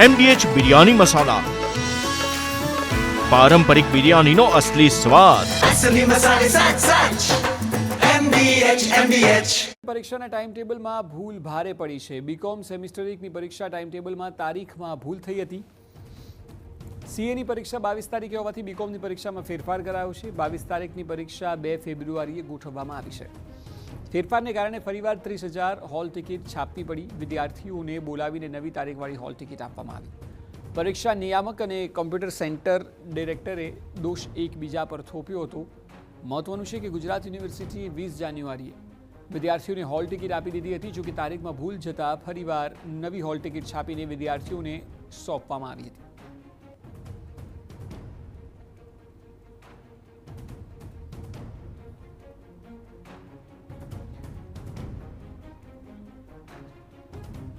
MDH biryani મસાલા, પારંપરિક બિરયાનીનો અસલી સ્વાદ. असली मसाले साथ साथ MDH પરીક્ષાના ટાઈમ ટેબલમાં ભૂલ ભારે પડી છે. બીકોમ સેમિસ્ટર 1ની પરીક્ષા ટાઈમ ટેબલમાં તારીખમાં ભૂલ થઈ હતી. સીએની પરીક્ષા 22 તારીખે હોવાથી બીકોમની પરીક્ષામાં ફેરફાર કરાયો છે. 22 તારીખની પરીક્ષા 2 ફેબ્રુઆરીએ ગોઠવવામાં આવી છે. ફેરફારને કારણે ફરીવાર 30,000 હોલ ટિકિટ છાપવી પડી. વિદ્યાર્થીઓને બોલાવીને નવી તારીખવાળી હોલ ટિકિટ આપવામાં આવી. પરીક્ષા નિયામક અને કોમ્પ્યુટર સેન્ટર ડિરેક્ટરે દોષ એકબીજા પર થોપ્યો હતો. મહત્વનું છે કે ગુજરાત યુનિવર્સિટીએ 20 જાન્યુઆરીએ વિદ્યાર્થીઓને હોલ ટિકિટ આપી દીધી હતી. જોકે તારીખમાં ભૂલ જતાં ફરીવાર નવી હોલ ટિકિટ છાપીને વિદ્યાર્થીઓને સોંપવામાં આવી હતી.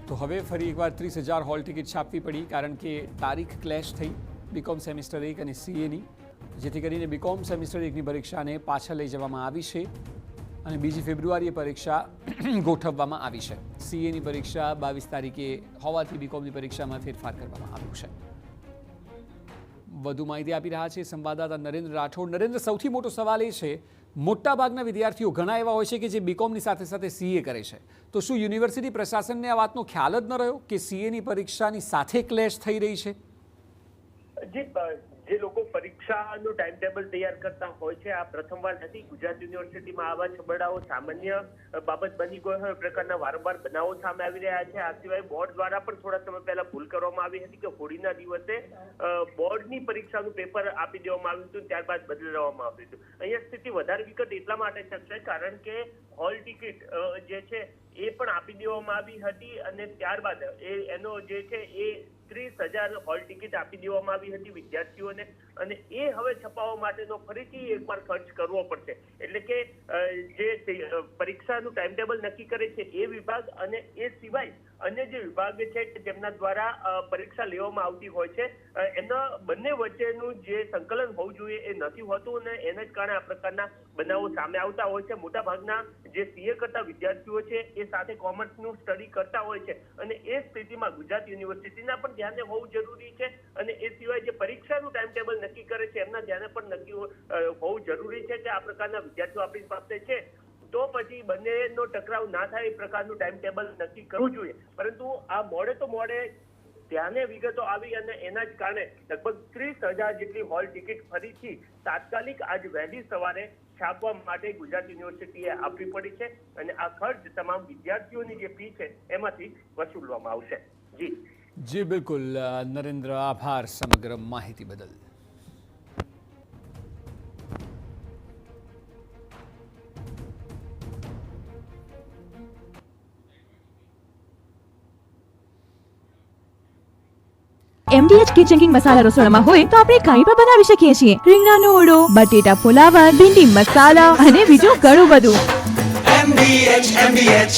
તો હવે ફરી એકવાર 30,000 હોલ ટિકિટ છાપવી પડી, કારણ કે તારીખ ક્લેશ થઈ બીકોમ સેમિસ્ટર 1 અને સીએની, જેથી કરીને બીકોમ સેમિસ્ટર 1ની પરીક્ષાને પાછળ લઈ જવામાં આવી છે અને 2 ફેબ્રુઆરીએ પરીક્ષા ગોઠવવામાં આવી છે. સીએની પરીક્ષા 22 તારીખે હોવાથી બીકોમની પરીક્ષામાં ફેરફાર કરવામાં આવ્યો છે. વધુ માહિતી આપી રહ્યા છે સંવાદદાતા નરેન્દ્ર રાઠોડ. નરેન્દ્ર, સૌથી મોટો સવાલ એ છે, મોટાભાગના વિદ્યાર્થીઓ ઘણા એવા હોય છે કે જે બીકોમની સાથે સાથે સીએ કરે છે, તો શું યુનિવર્સિટી પ્રશાસનને આ વાતનો ખ્યાલ જ ન રહ્યો કે સીએની પરીક્ષાની સાથે ક્લેશ થઈ રહી છે? જે લોકો પરીક્ષાનું ટાઈમ ટેબલ તૈયાર કરતા હોય છે, આ પ્રથમવાર નથી. ગુજરાત યુનિવર્સિટીમાં આવા છબડાઓ સામાન્ય બાબત બની ગઈ હોય પ્રકારના વારંવાર બનાવો સામે આવી રહ્યા છે. આ સિવાય બોર્ડ દ્વારા પણ થોડા સમય પહેલા ભૂલ કરવામાં આવી હતી કે હોળીના દિવસે બોર્ડની પરીક્ષાનું પેપર આપી દેવામાં આવ્યું હતું, ત્યારબાદ બદલવામાં આવ્યું હતું. અહીંયા સ્થિતિ વધારે વિકટ એટલા માટે છે કારણ કે હોલ ટિકિટ જે છે એ પણ આપી દેવામાં આવી હતી અને ત્યારબાદ એનો જે છે એ 30,000 હોલ ટિકિટ આપી દેવામાં આવી હતી વિદ્યાર્થીઓને, અને એ હવે છપાવવા માટેનો ફરીથી એકવાર ખર્ચ કરવો પડશે. એટલે કે જે પરીક્ષાનું ટાઈમ ટેબલ નક્કી કરે છે એ વિભાગ અને એ સિવાય અન્ય જે વિભાગ છે કે જેમના દ્વારા પરીક્ષા લેવામાં આવતી હોય છે, એના બંને વચ્ચેનું જે સંકલન હોવું જોઈએ એ નથી હોતું અને એને જ કારણે આ પ્રકારના બનાવો સામે આવતા હોય છે. મોટાભાગના જે સીએ કરતા વિદ્યાર્થીઓ છે એ સાથે કોમર્સનું સ્ટડી કરતા હોય છે અને એ સ્થિતિમાં ગુજરાત યુનિવર્સિટીના પણ ધ્યાને હોવું જરૂરી છે અને એ સિવાય જે પરીક્ષાનું ટાઈમ ટેબલ નક્કી કરે છે એમના ધ્યાને પણ નક્કી હોવું જરૂરી છે કે આ પ્રકારના વિદ્યાર્થીઓ આપણી પાસે છે, તો પછી બંનેનો ટકરાવ ના થાય એ પ્રકારનું ટાઈમ ટેબલ નક્કી કરવું જોઈએ. પરંતુ આ મોડે તો મોડે ધ્યાને વિગતો આવી અને એના જ કારણે લગભગ 30,000 જેટલી હોલ ટિકિટ ફરીથી તાત્કાલિક આજ વહેલી સવારે છાપવા માટે ગુજરાત યુનિવર્સિટીએ આપવી પડી છે અને આ ખર્ચ તમામ વિદ્યાર્થીઓની જે ફી છે એમાંથી વસૂલવામાં આવશે. જી બિલકુલ નરેન્દ્ર, આભાર સમગ્ર માહિતી બદલ. MDH કિચન કિંગ મસાલા રસોડામાં હોય તો આપણે કંઈ પણ બનાવી શકીએ છીએ. રીંગણાનો ઓળો, બટેટા ફુલાવર, ભીંડી મસાલા અને બીજું ઘણું બધું. MDH